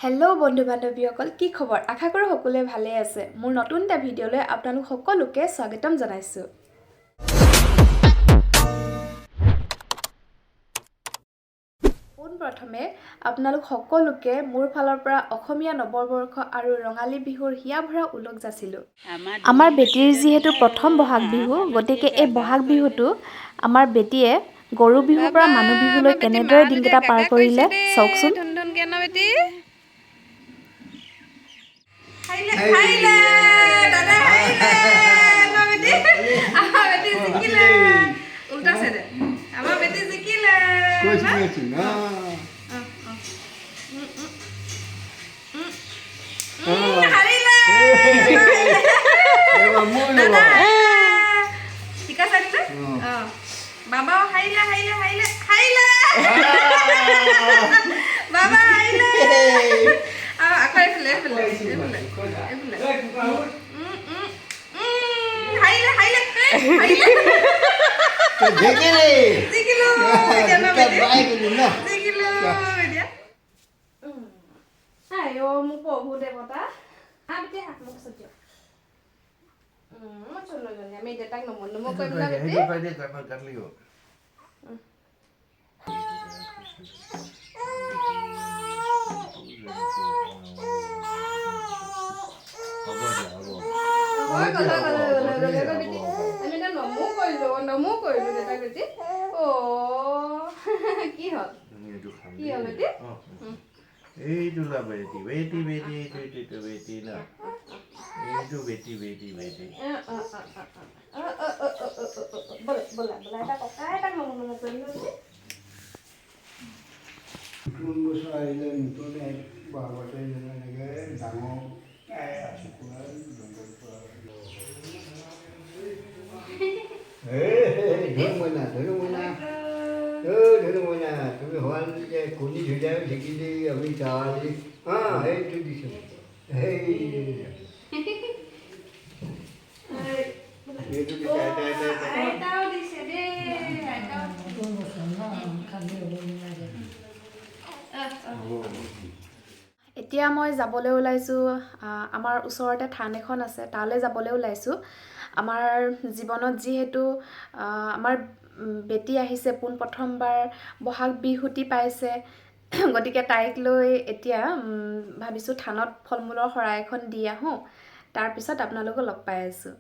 Hello' বন্ধু বান্ধৱীসকল কি খবৰ আশা কৰো সকলোৱে ভালে আছে মোৰ নতুন এটা ভিডিঅলৈ আপোনালোক সকলোকে স্বাগতম জনাইছো প্ৰথমে আপোনালোক সকলোকে মোৰ ফালৰ পৰা অসমীয়া নৱবৰ্ষ আৰু ৰঙালী বিহুৰ হিয়া ভৰা উলগ যাচিলো আমাৰ বেটিৰ যিহেতু প্ৰথম বহাগ বিহু গতিকে এই বহাগ বিহুটো আমাৰ বেটিয়ে গৰু বিহুৰ পৰা মানুহ বিহুলৈ কেনেদৰে দিনকেইটা পাৰ কৰিলে চাওকচোন Haile, dada haile, ama beti zikile, ulta sede, ama beti zikile. Haile, dada, tika sede, baba haile, baba haile. Aku efle. Haile. Zikilo. Jangan bete. Zikilo dia. Ayo mau pohu deh bota. Abdi hak mau saja. Coba jangan. Meja tak nomor kau bilang bete. Ini pada tak liu. Namo koilo deta beti. Oh, ki hol beti? Itu lah beti na. Itu beti. Boleh. Tak pakai tak ngomong koilo beti. Tunggu soalnya itu nih bawa dia nih dango asukulan dongkol. Dulu mana? Tapi orang je kuni sudah segini, abis cari. Itu di sini. Itu di sana. Tahu di sini. এতিয়া মই যাবলৈ ওলাইছো আমাৰ ওচৰতে থান এখন আছে তালৈ যাবলৈ ওলাইছো আমাৰ জীৱনত যিহেতু আমাৰ বেটি আহিছে পোন প্ৰথমবাৰ বহাগ বিহুটি পাইছে গতিকে তাইক লৈ এতিয়া ভাবিছো থানত ফলমূলৰ শৰাই এখন দি আহো তাৰ পিছত আপোনালোকক লগ পাই আছো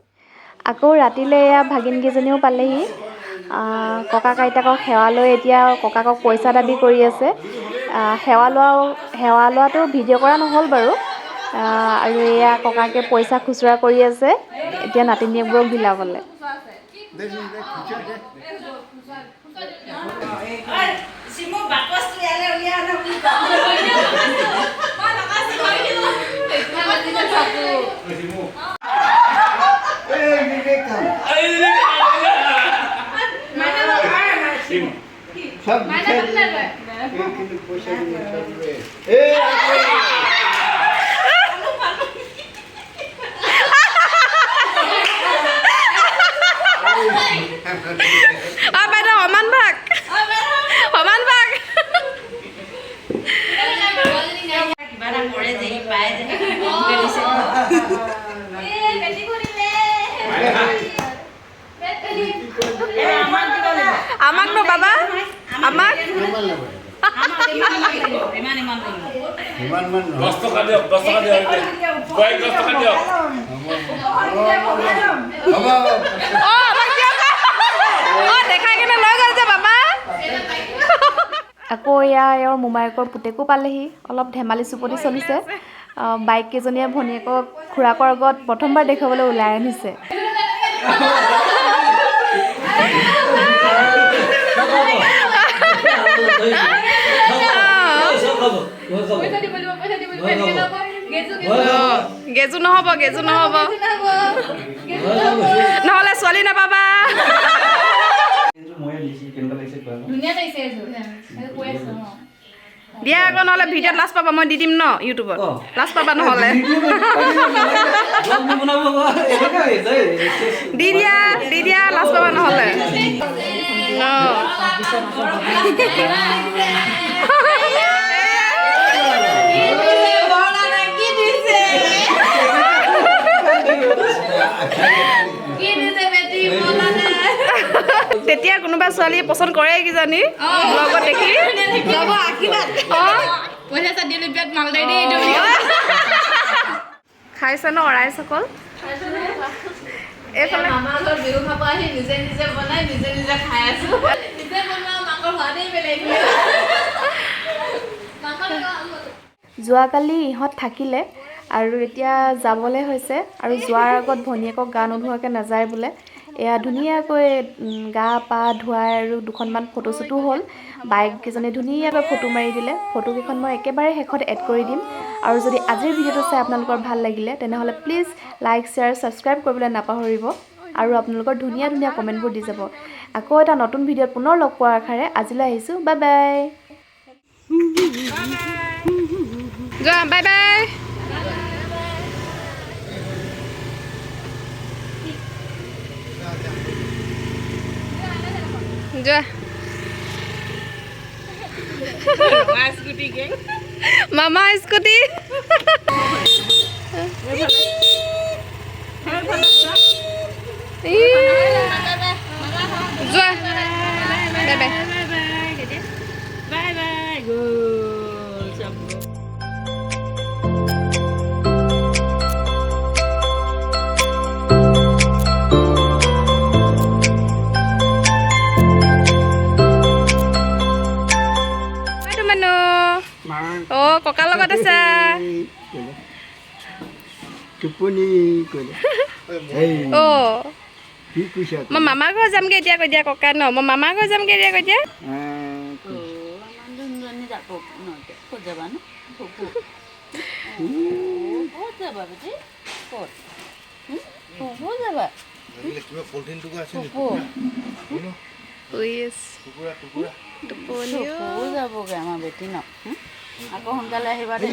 আকৌ ৰাতিলৈ এয়া ভাগিন কেজনীও পালেহি ককা আইতাকক সেৱা লৈ এতিয়া ককাকক পইচা দাবী কৰি আছে সেৱা লোৱাটো ভিডিঅ' কৰা নহ'ল বাৰু আৰু এয়া ককাকে পইচা খুচুৰা কৰি আছে এতিয়া নাতিনীয়েকবোৰক বিলাবলৈ আমাক ন বাবা আমাক Iman. 10 টকা দিয়ক কয়েক 10 টকা দিয়ক দেখাই কেনে লৈ গ'ল যে বাবা আকৌ এয়া মোমায়েকৰ পুতেকো পালেহি অলপ ধেমালি চুপতি চলিছে বাইক কেইজনীয়ে ভনীয়েকক খুৰাকৰ আগত প্ৰথমবাৰ দেখাবলৈ ওলাই আনিছে গেজু নহ'ব নহ'লে ছোৱালী নাপাবা দিয়া আকৌ নহ'লে ভিডিঅ'ত লাজ পাবা মই দি দিম ন ইউটিউবত লাজ পাবা নহ'লে দি দিয়া লাজ পাবা নহ'লে এতিয়া কোনোবা ছোৱালীয়ে পচন্দ কৰে কিজানি লগত দেখি যাব আশীৰ্বাদ পইচা চাই দিলে বিয়াত মাল দে দেই এইটো খাইছে ন ৰাইজসকল এইফালে মামাৰ ঘৰত বিহু খাব আহি নিজে নিজে বনাই নিজে নিজে খাই আছো নিজে বনোৱা মাংস সোৱাদেই বেলেগ যোৱাকালি ইহঁত থাকিলে আৰু এতিয়া যাবলৈ হৈছে আৰু যোৱাৰ আগত ভনীয়েকক গা নোধোৱাকৈ নাযায় বোলে এয়া ধুনীয়াকৈ গা পা ধুৱাই আৰু দুখনমান ফটো চটো হ'ল বাইককেইজনী ধুনীয়াকৈ ফটো মাৰি দিলে ফটোকেইখন মই একেবাৰে শেষত এড কৰি দিম আৰু যদি আজিৰ ভিডিঅ'টো চাই আপোনালোকৰ ভাল লাগিলে তেনেহ'লে প্লিজ লাইক শ্বেয়াৰ ছাবস্ক্ৰাইব কৰিবলৈ নাপাহৰিব আৰু আপোনালোকৰ ধুনীয়া ধুনীয়া কমেণ্টবোৰ দি যাব আকৌ এটা নতুন ভিডিঅ'ত পুনৰ লগ পোৱাৰ আশাৰে আজিলৈ আহিছোঁ বাই বাই যোৱা বাই বাই যোৱা মামা স্কুটি যোৱা বাই বাই অ' ককাৰ লগত আছা টোপনি কৰিলে অ' কি কৈছা মই মামাৰ ঘৰ যামগৈ এতিয়া কৈ দিয়া ককা ন মই মামাৰ ঘৰ যামগৈ এতিয়া কৈ দিয়া যাবগৈ আমাৰ বেটি ন আকৌ সোনকালে আহিবা দেই